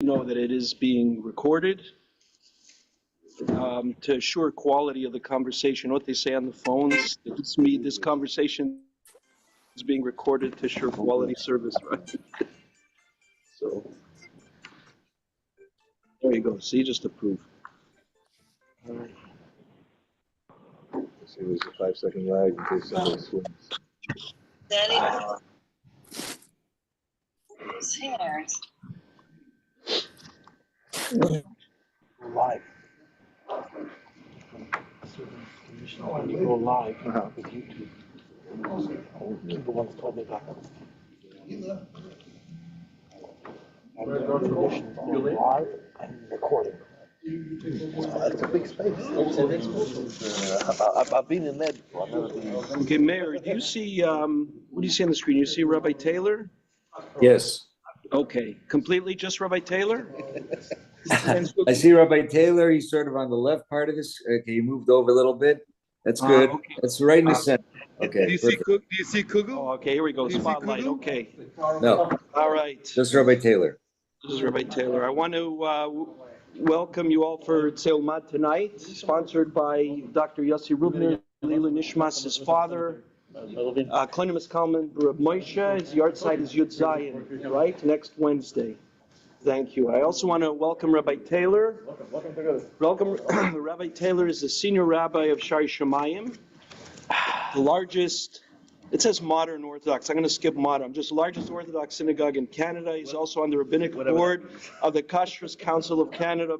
know that it is being recorded to assure quality of the conversation. What they say on the phones, this conversation is being recorded to assure quality service, right? So there you go. See, just approve. All right. See, there's a 5-second lag in case somebody swims. Daddy, whose hairs? Live. When you go live with YouTube, people once told me that. And there's no tradition of going live and recording. It's a big space. I've been in there before. I've never been. Okay, Mayor, do you see, what do you see on the screen? You see Rabbi Taylor? Yes. Okay, completely just Rabbi Taylor? I see Rabbi Taylor. He's sort of on the left part of this. Okay, he moved over a little bit. That's good. Okay. That's right in the center. Okay. Do you see Kugel? Oh, okay, here we go. Do you see Spotlight. Kugel? Okay. No, All right. just Rabbi Taylor. This is Rabbi Taylor. I want to welcome you all for TZEU Ulmad tonight, sponsored by Dr. Yossi Rubner, Lila Nishmas, his father. Klonimus Kalman, Reb Moshe. His yard site is Yud Zion, right? Next Wednesday. Thank you. I also want to welcome Rabbi Taylor. Welcome. Rabbi Taylor is the senior rabbi of Shari Shemayim, the largest, it says modern Orthodox. I'm going to skip modern. Just the largest Orthodox synagogue in Canada. He's also on the rabbinic board of the Kashrus Council of Canada.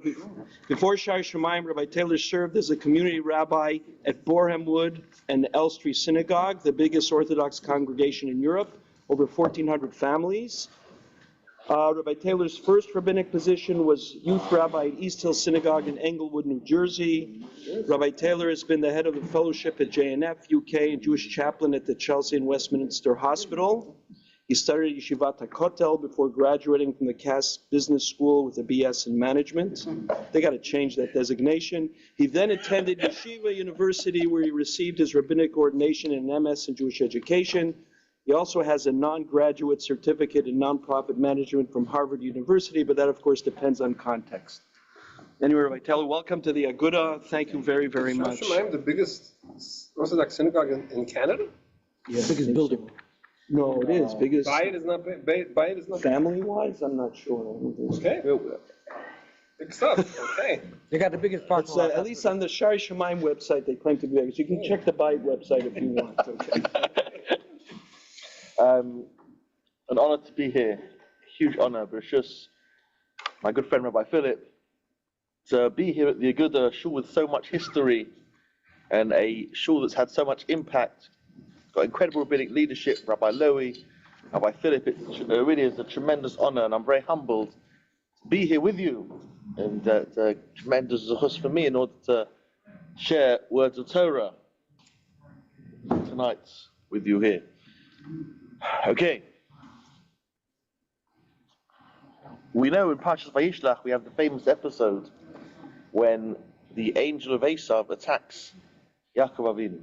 Before Shari Shemayim, Rabbi Taylor served as a community rabbi at Boreham Wood and Elstree Synagogue, the biggest Orthodox congregation in Europe, over 1,400 families. Rabbi Taylor's first rabbinic position was youth rabbi at East Hill Synagogue in Englewood, New Jersey. Rabbi Taylor has been the head of the fellowship at JNF, UK, and Jewish chaplain at the Chelsea and Westminster Hospital. He studied at Yeshivat HaKotel before graduating from the Cass Business School with a BS in management. They got to change that designation. He then attended Yeshiva University, where he received his rabbinic ordination and MS in Jewish education. He also has a non-graduate certificate in nonprofit management from Harvard University, but that, of course, depends on context. Anyway, Rabbi Taylor, welcome to the Aguda. Thank you very, very much. Is the biggest Orthodox synagogue in Canada? Yeah, Biggest building. No, it is biggest. Bayit is not. Bayit is not. Family-wise, I'm not sure. Okay. Big stuff. Okay. They got the biggest It's, parking lot. at least on the Shari Shemayim website, they claim to be biggest. You can check the Bayit website if you want. Okay. An honor to be here, huge honor, Parshas, my good friend Rabbi Philip, to be here at the Aguda, a shul with so much history and a shul that's had so much impact, got incredible rabbinic leadership, Rabbi Lowy, Rabbi Philip. It really is a tremendous honor, and I'm very humbled to be here with you, and it's a tremendous zechus for me in order to share words of Torah tonight with you here. Okay. We know in Parshas Vayishlach we have the famous episode when the angel of Esav attacks Yaakov Avinu.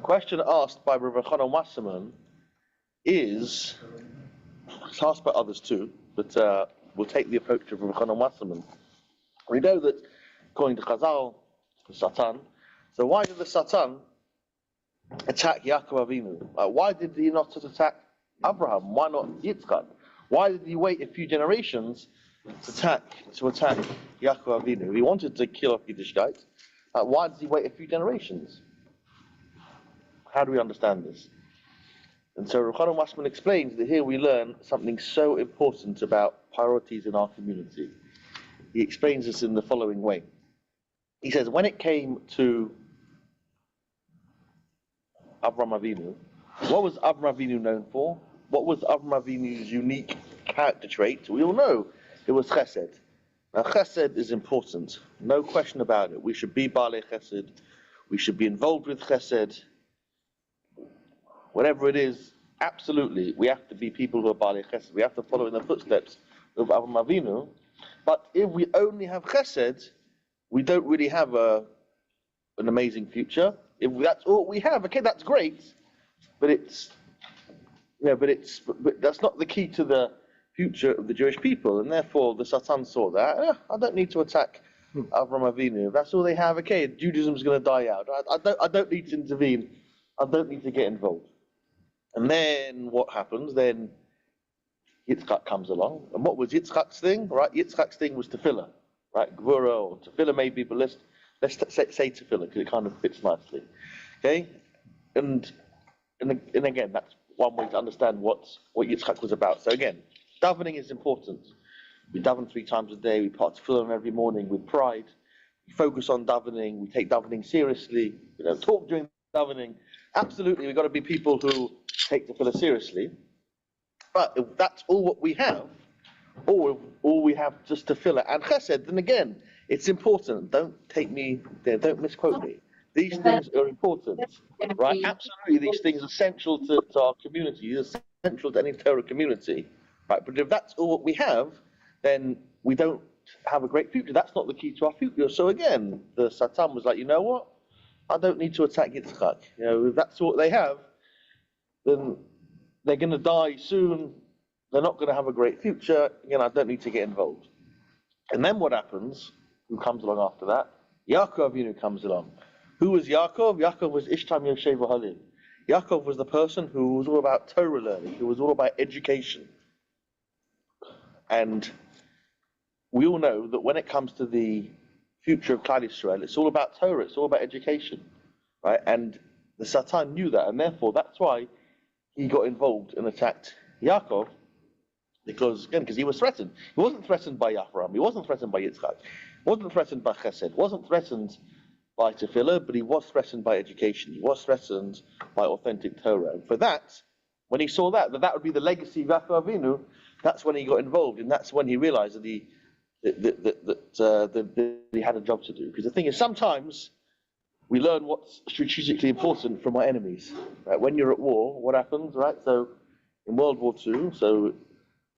Question asked by Rabbi Chanan Wasserman is, it's asked by others too, but we'll take the approach of Rabbi Chanan Wasserman. We know that according to Chazal, the Satan, so why did the Satan attack Yaakov Avinu? Why did he not attack Abraham? Why not Yitzchak? Why did he wait a few generations to attack Yaakov Avinu? He wanted to kill off Yiddishkeit. Why did he wait a few generations? How do we understand this? And so Rabbi Wasserman explains that here we learn something so important about priorities in our community. He explains this in the following way. He says, when it came to Avraham Avinu, what was Avraham Avinu known for? What was Avraham Avinu's unique character trait? We all know it was chesed. Now chesed is important, no question about it. We should be Baalei Chesed. We should be involved with chesed. Whatever it is, absolutely, we have to be people who are Baalei Chesed. We have to follow in the footsteps of Avraham Avinu. But if we only have chesed, we don't really have an amazing future. If that's all we have, okay, that's great, but that's not the key to the future of the Jewish people, and therefore the Satan saw that. I don't need to attack Avram Avinu. If that's all they have, okay, Judaism's going to die out. I don't need to intervene. I don't need to get involved. And then what happens? Then Yitzchak comes along. And what was Yitzchak's thing? Right? Yitzchak's thing was tefillah. Right? Gvura or tefillah maybe, but let's say tefillah because it kind of fits nicely. Okay? And again, that's one way to understand what Yitzchak was about. So again, davening is important. We daven 3 times a day. We part tefillah every morning with pride. We focus on davening. We take davening seriously. We don't talk during davening. Absolutely, we've got to be people who take tefillah seriously. But if that's all what we have, or all we have just tefillah and chesed, then again, it's important. Don't misquote me. These things are important, right? Absolutely, these things are essential to our community, essential to any Torah community, right? But if that's all what we have, then we don't have a great future. That's not the key to our future. So again, the Satan was like, you know what? I don't need to attack Yitzchak. You know, if that's what they have, then they're going to die soon. They're not going to have a great future. Again, I don't need to get involved. And then what happens? Who comes along after that? Yaakov Avinu comes along. Who was Yaakov? Yaakov was Ishtam Yoshev Halil. Yaakov was the person who was all about Torah learning, who was all about education. And we all know that when it comes to the future of Klal Yisrael, it's all about Torah, it's all about education, right? And the Satan knew that, and therefore that's why he got involved and attacked Yaakov, because he was threatened. He wasn't threatened by Abraham, he wasn't threatened by Yitzchak, he wasn't threatened by Chesed, wasn't threatened by Tefillah, but he was threatened by education, he was threatened by authentic Torah. And for that, when he saw that would be the legacy of Yaakov Avinu, that's when he got involved, and that's when he realized that he had a job to do. Because the thing is, sometimes we learn what's strategically important from our enemies. Right? When you're at war, what happens, right? So in World War II, so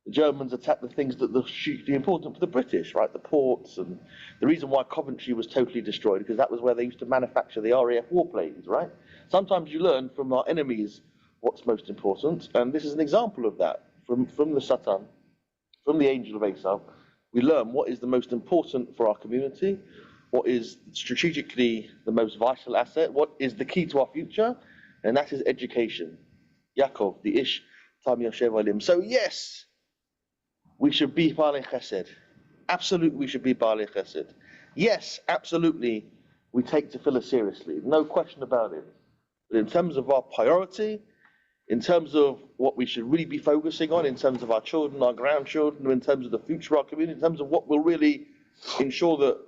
the Germans attacked the things that are hugely important for the British, right? The ports, and the reason why Coventry was totally destroyed, because that was where they used to manufacture the RAF warplanes, right? Sometimes you learn from our enemies what's most important, and this is an example of that. From the Satan, from the angel of Esav, we learn what is the most important for our community, what is strategically the most vital asset, what is the key to our future, and that is education. Yaakov, the Ish, Tam Yoshev Alim. So yes, we should be Baalei Chesed. Absolutely, we should be Baalei Chesed. Yes, absolutely, we take tefillah seriously. No question about it. But in terms of our priority, in terms of what we should really be focusing on, in terms of our children, our grandchildren, in terms of the future of our community, in terms of what will really ensure that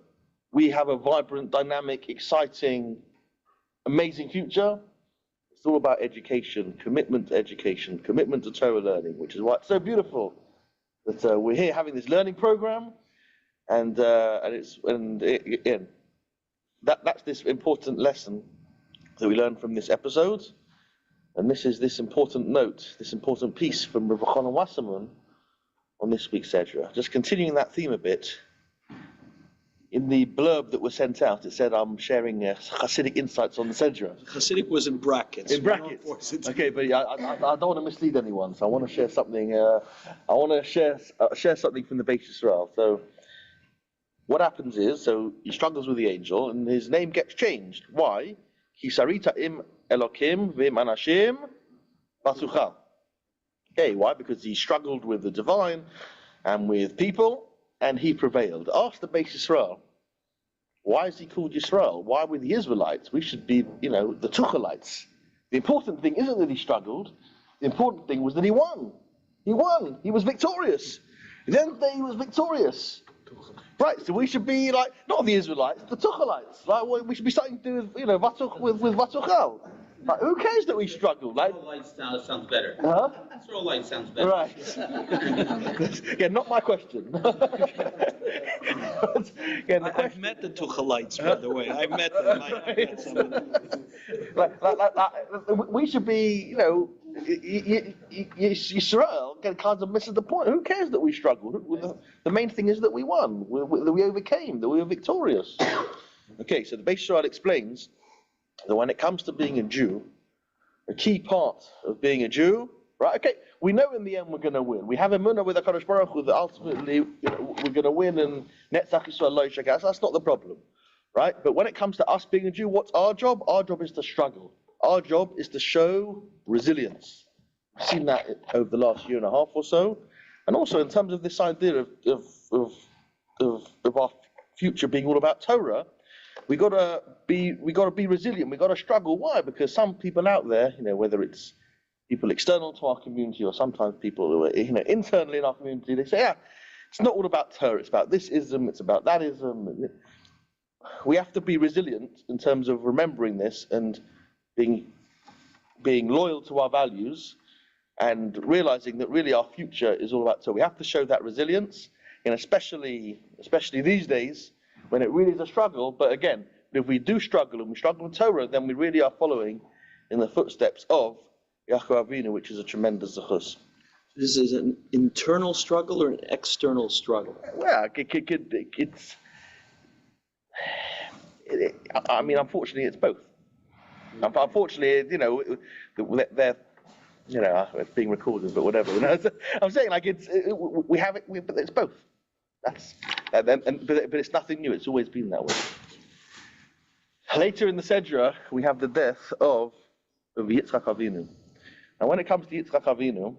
we have a vibrant, dynamic, exciting, amazing future, it's all about education, commitment to Torah learning, which is why it's so beautiful that we're here having this learning program, and that's this important lesson that we learn from this episode. And this is this important note, this important piece from Rabbi Chanan Wasserman on this week's Sedra. Just continuing that theme a bit, in the blurb that was sent out, it said I'm sharing chassidic insights on the Sedra. Chassidic was in brackets. In brackets. Okay, but I don't want to mislead anyone, so I want to share something. I want to share something from the Beis Yisrael. So what happens is, so he struggles with the angel, and his name gets changed. Why? Kisarita im Elokim v'im anashim batucha. Okay, why? Because he struggled with the divine and with people, and he prevailed. Ask the Beis Yisrael, why is he called Yisrael? Why with the Israelites? We should be, the Tuchelites. The important thing isn't that he struggled. The important thing was that he won. He won. He was victorious. At the end of the day, he was victorious. Right, so we should be like, not the Israelites, the Tuchelites. Like, we should be starting to do with Vatuchel. Like, who cares that we struggled? Like, sounds better. Huh? Light sounds better. Right. Yeah, not my question. I've met the Tuchelites, by the way. I've met them. I've met some of them. We should be, Yisrael kind of misses the point. Who cares that we struggled? The main thing is that we won, that we overcame, that we were victorious. Okay, so the Beis Yisrael explains that when it comes to being a Jew, a key part of being a Jew, right? Okay, we know in the end we're going to win. We have emunah with HaKadosh Baruch Hu that ultimately we're going to win, and Netzach Yisrael lo yishakar. That's not the problem, right? But when it comes to us being a Jew, what's our job? Our job is to struggle. Our job is to show resilience. We've seen that over the last year and a half or so, and also in terms of this idea of our future being all about Torah. We gotta be resilient. We gotta struggle. Why? Because some people out there, whether it's people external to our community or sometimes people who are, internally in our community, they say, it's not all about Torah. It's about this ism. It's about that ism. We have to be resilient in terms of remembering this and being loyal to our values and realizing that really our future is all about Torah. We have to show that resilience, and especially these days, when it really is a struggle. But again, if we do struggle and we struggle in Torah, then we really are following in the footsteps of Yaakov Avinu, which is a tremendous zechus. This is an internal struggle or an external struggle? Well, unfortunately, it's both. Unfortunately, they're, it's being recorded, but whatever. I'm saying but it's both. But it's nothing new. It's always been that way. Later in the Sedra, we have the death of Yitzchak Avinu. Now, when it comes to Yitzchak Avinu,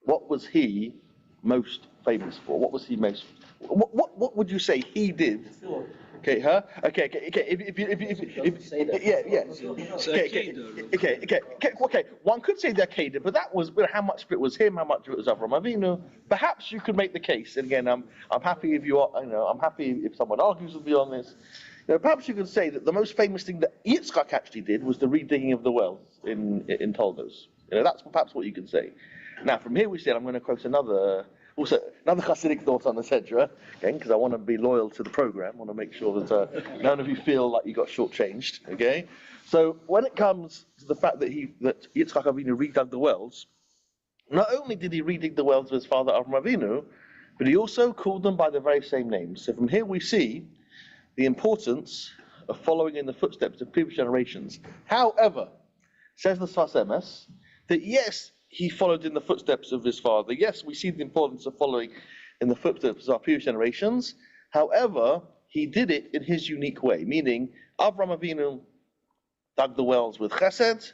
what was he most famous for? What was he most? What would you say he did? Okay, huh? Okay. Okay. One could say the Akedah, but that was how much of it was him, how much of it was Avram Avinu. Perhaps you could make the case. And again, I'm happy if you are. I'm happy if someone argues with me on this. Perhaps you could say that the most famous thing that Yitzchak actually did was the redigging of the wells in Toldos. That's perhaps what you could say. Now, from here we said I'm going to quote another chassidic thought on the Sedra, again, because I want to be loyal to the program. I want to make sure that none of you feel like you got shortchanged. Okay, so when it comes to the fact that Yitzchak Avinu redug the wells, not only did he redig the wells of his father Avram Avinu, but he also called them by the very same names. So from here we see the importance of following in the footsteps of previous generations. However, says the Sfas Emes, that yes, he followed in the footsteps of his father. Yes, we see the importance of following in the footsteps of our previous generations. However, he did it in his unique way, meaning Avram Avinu dug the wells with chesed,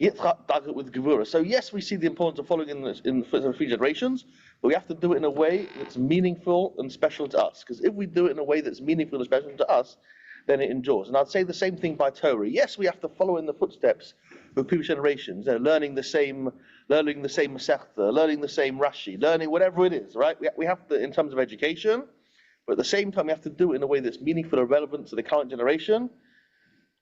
Yitzchak dug it with gevurah. So yes, we see the importance of following in the footsteps of three generations, but we have to do it in a way that's meaningful and special to us. Because if we do it in a way that's meaningful and special to us, then it endures. And I'd say the same thing by Torah. Yes, we have to follow in the footsteps of previous generations, learning the same Masechta, learning the same Rashi, learning whatever it is, right? We have to, in terms of education, but at the same time, we have to do it in a way that's meaningful and relevant to the current generation.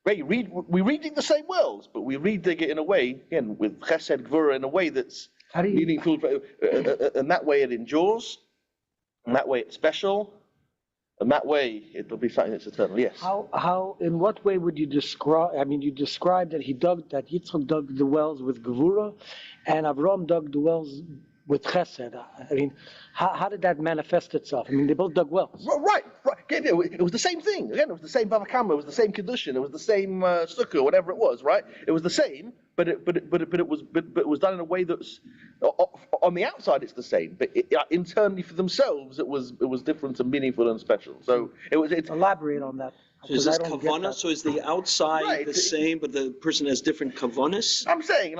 We redig the same wells, but we redig it in a way, again, with Chesed Gvura, in a way that's meaningful, and that way it endures, and that way it's special, and that way it'll be something that's eternal. Yes. How? In what way would you describe? I mean, you described that Yitzchak dug the wells with Gevura, and Avram dug the wells with Chesed. I mean, how did that manifest itself? I mean, they both dug wells. Right. It was the same thing. Again, it was the same Bava Kama, it was the same Kedushin, it was the same Sukkah, whatever it was, right? It was the same, but it was done in a way that's on the outside it's the same, but internally for themselves it was different and meaningful and special. So it's elaborate on that. So is this kavanah? So is the outside the same, but the person has different kavanas? I'm saying,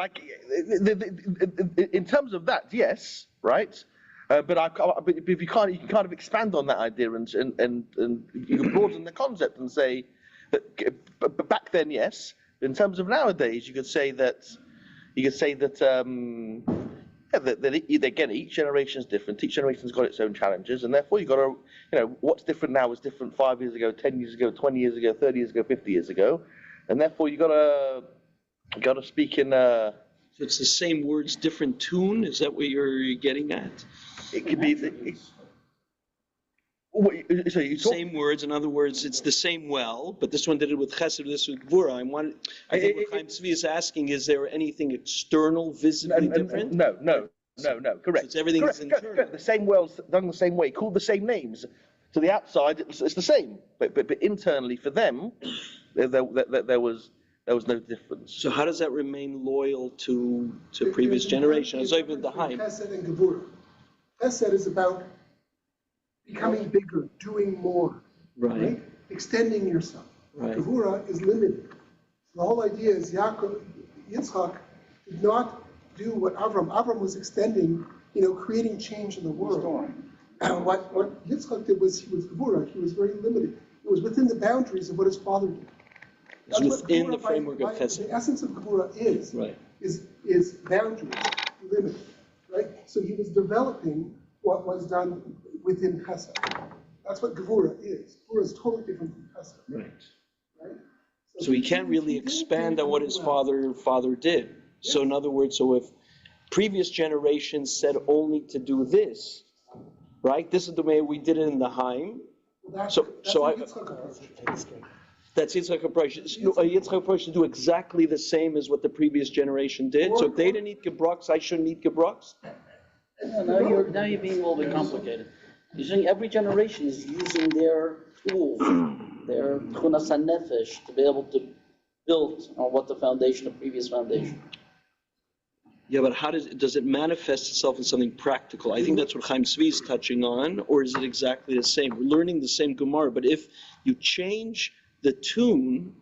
in terms of that, yes, right. But if you can kind of expand on that idea and you can broaden the concept and say that. But back then, yes. In terms of nowadays, you could say that. Again, each generation is different. Each generation's got its own challenges, and therefore you got to, what's different now is different 5 years ago, 10 years ago, 20 years ago, 30 years ago, 50 years ago, and therefore you got to speak in. So it's the same words, different tune. Is that what you're getting at? It could be. Same words. In other words, it's the same well, but this one did it with chesed, this with gvura. I think what Chaim Tzvi is asking: is there anything external, visibly different? No. Correct. So everything is internal. Correct. The same wells done the same way, called the same names. To the outside, it's the same, but internally for them, there was There was no difference. So how does that remain loyal to previous generations? So even the Haim. Chesed and Gevurah. Chesed is about becoming bigger, doing more, Right. extending yourself. Right. Gevurah is limited. The whole idea is Yitzchak did not do what Avram was extending, creating change in the world. What Yitzchak did was he was Gevurah. He was very limited. It was within the boundaries of what his father did. It's within the framework of The Chesed. essence of Gevurah is boundaries, limited, right? So he was developing what was done within Chesed. That's what Gevurah is. Gevurah is totally different from Chesed. Right? So he can't really expand on what his father did. So in other words, so if previous generations said only to do this, right? This is the way we did it in the Haim. That's So what I. Yitzchak approach. That's Yitzchak approach. Yitzchak approach to do exactly the same as what the previous generation did. So if they didn't eat gebrocks, I shouldn't eat gebrocks. Now you're being a little bit complicated. You're saying every generation is using their tools, their tchunas hanefesh, to be able to build on what the foundation, the previous foundation. Yeah, but how does it manifest itself in something practical? I think that's what Chaim Tzvi is touching on, or is it exactly the same? We're learning the same Gemara, but if you change the tune,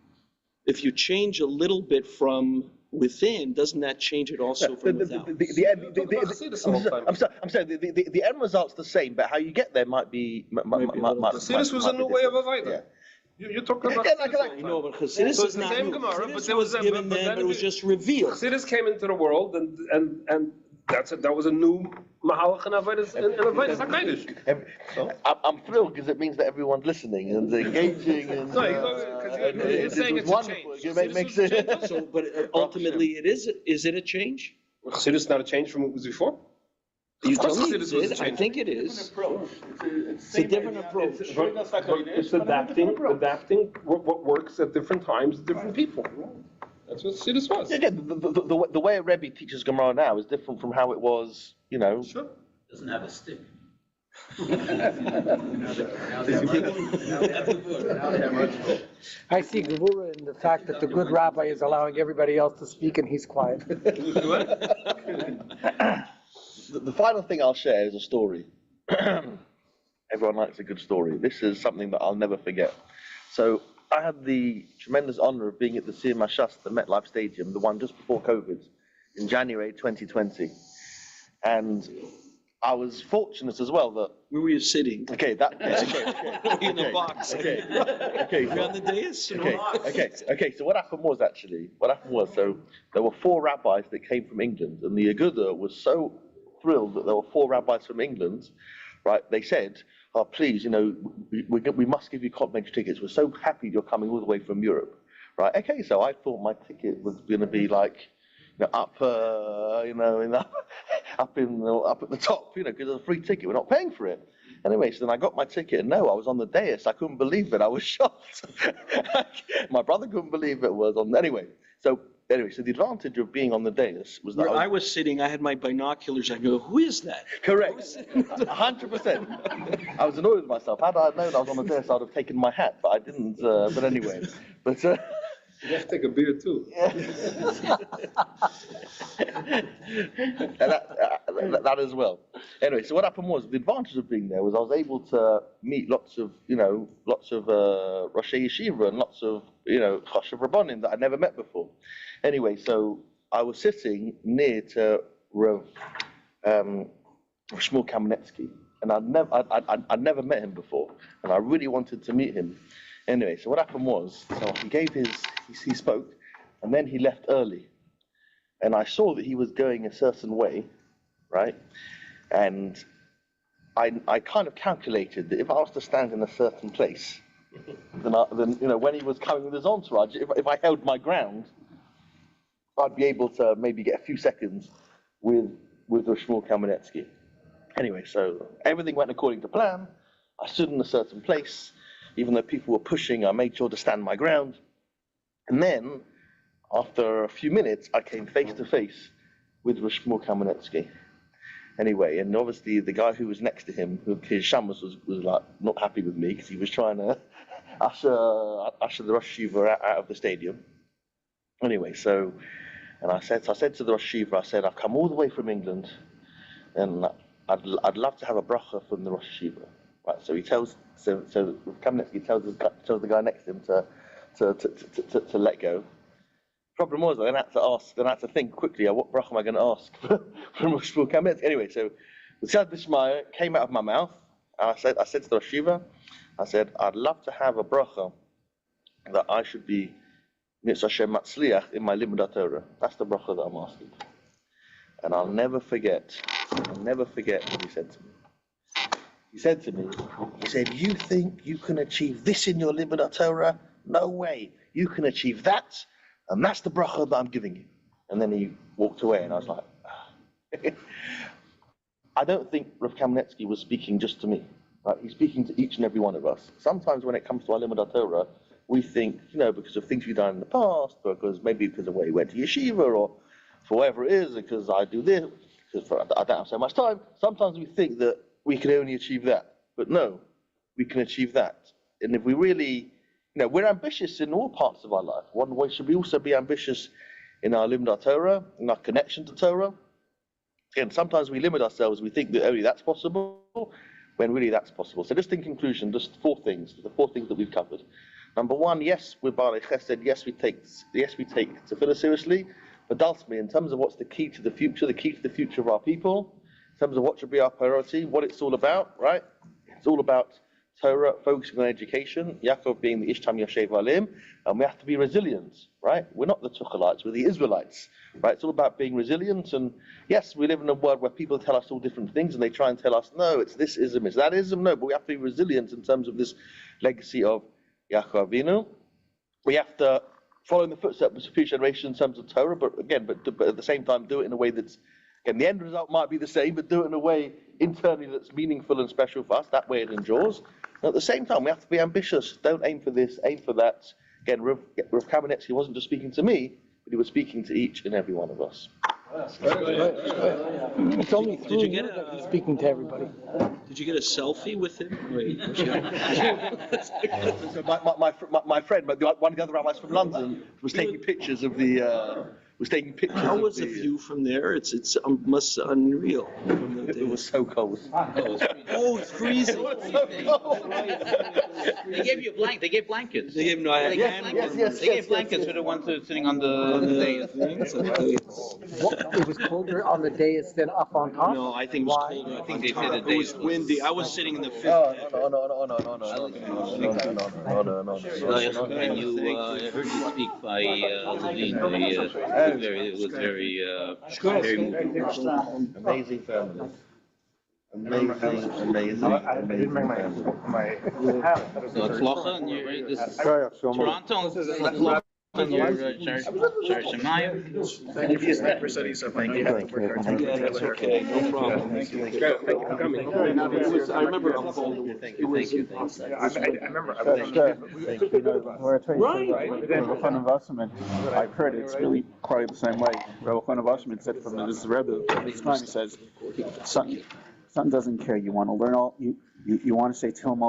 if you change a little bit from within, doesn't that change it also from without? I'm sorry. The end result's the same, but how you get there might be. Chassidus was a new way of avoiding. You're talking about. I know, but Chassidus is not new. Chassidus was given then, but it was just revealed. Chassidus came into the world, and that was a new mahalach and avodas HaKodesh. I'm thrilled because it means that everyone's listening and engaging. And, No, he's saying it's a change. It makes it. So, but ultimately, is it a change? Chassidus is not a change from what was before? You Of course tell me Chassidus was a I change. think it is. It's a different approach. It's adapting what works at different times, different people. That's what Chassidus was. Again, the way a Rebbe teaches Gemara now is different from how it was, Sure. Doesn't have a stick. I see Gevurah in the fact that the good rabbi is allowing everybody else to speak and he's quiet. The final thing I'll share is a story. Everyone likes a good story. This is something that I'll never forget. So I had the tremendous honor of being at the siyum Hashas, the MetLife Stadium, the one just before COVID, in January 2020. And I was fortunate as well that... Where were you sitting? Okay, that... Okay, In the box. Okay. You're on the dais? Okay, so what happened was, so there were 4 rabbis that came from England, and the Aguda was so thrilled that there were 4 rabbis from England, right? They said, oh, please, we must give you complimentary tickets. We're so happy you're coming all the way from Europe, right? Okay, so I thought my ticket was going to be like, up at the top, because it's a free ticket. We're not paying for it. Anyway, so then I got my ticket, and no, I was on the dais. I couldn't believe it. I was shocked. My brother couldn't believe it was on. Anyway, so the advantage of being on the dais was that Where I was sitting, I had my binoculars. I go, who is that? Correct. 100%. I was annoyed with myself. Had I known I was on the dais, I'd have taken my hat, but I didn't. But anyway, You have to take a beer too. that as well. Anyway, so what happened was, the advantage of being there was I was able to meet lots of Roshei Yeshiva and lots of, Chashav Rabbanim that I'd never met before. Anyway, so I was sitting near to Rav Shmuel Kamenetsky, and I'd never met him before, and I really wanted to meet him. Anyway, so what happened was, so he spoke, and then he left early. And I saw that he was going a certain way, right? And I kind of calculated that if I was to stand in a certain place, then when he was coming with his entourage, if I held my ground, I'd be able to maybe get a few seconds with the Shmuel Kamenetsky. Anyway, so everything went according to plan. I stood in a certain place. Even though people were pushing, I made sure to stand my ground. And then, after a few minutes, I came face to face with Shmuel Kamenetsky. Anyway, and obviously the guy who was next to him, his shamus was like not happy with me because he was trying to usher the Rosh Yeshiva out of the stadium. Anyway, and I said to the Rosh Yeshiva, I said, I've come all the way from England, and I'd love to have a bracha from the Rosh Yeshiva. Right, so he tells, so Kamenetsky tells the guy next to him to let go. Problem was, then I had to think quickly, what bracha am I going to ask from Rosh Kamenetsky? Anyway, so the Siyad B'Shmaya came out of my mouth, and I said to the Rosh Yeshiva, I said, I'd love to have a bracha that I should be Mitzvah Shem Matzliach in my Limud Torah. That's the bracha that I'm asking. And I'll never forget what he said to me. He said to me, you think you can achieve this in your Limud Torah? No way. You can achieve that, and that's the bracha that I'm giving you. And then he walked away, and I was like, I don't think Rav Kamenetsky was speaking just to me. Right? He's speaking to each and every one of us. Sometimes when it comes to our Limud Torah, we think, because of things we've done in the past, or because of where he went to yeshiva, or for whatever it is, because I do this, because I don't have so much time. Sometimes we think that we can only achieve that. But no, we can achieve that. And if we really, we're ambitious in all parts of our life. One way should we also be ambitious in our Limud Torah, in our connection to Torah. Again, sometimes we limit ourselves, we think that only that's possible, when really that's possible. So just in conclusion, just the 4 things that we've covered. Number 1, yes, we're Baalei Chesed, yes, we take tefillah seriously, but ultimately, in terms of what's the key to the future of our people, in terms of what should be our priority, what it's all about, right? It's all about Torah, focusing on education, Yaakov being the Ishtam Yoshev Alim, and we have to be resilient, right? We're not the Tuchelites, we're the Israelites, right? It's all about being resilient, and yes, we live in a world where people tell us all different things, and they try and tell us, no, it's this ism, it's that ism, no, but we have to be resilient in terms of this legacy of Yaakov Avinu. We have to follow in the footsteps of future generations in terms of Torah, but at the same time do it in a way that's, again, the end result might be the same, but do it in a way internally that's meaningful and special for us. That way it endures. And at the same time, we have to be ambitious. Don't aim for this, aim for that. Again, Rav Kamenetsky wasn't just speaking to me, but he was speaking to each and every one of us. It's only through you that he's speaking to everybody. Did you get a selfie with him? So my friend, one of the other rabbis from London, was taking pictures of the. How was the view from there? It's almost unreal. It was so cold. Oh, it's freezing. It was so cold. They gave you They gave blankets. They gave They gave blankets for the ones that are sitting on the things. It was colder on the dais than up on top? No, I think it was colder. I think they said that it was windy. I was sitting in the fifth. No. And you heard you speak by Levine. It was very moving. Amazing family. Amazing family. So it's Locha, and this is Toronto, and this is Locha, and you're Shar Shemayim. Thank you for your study, so thank you. Yeah, that's okay. No problem. Thank you for coming. I remember Thank you. I remember. I've heard it's really quite the same way. Rabbi Chanan Wasserman said from this Rebbe, every time he says, son doesn't care. You want to learn all, you want to say to him all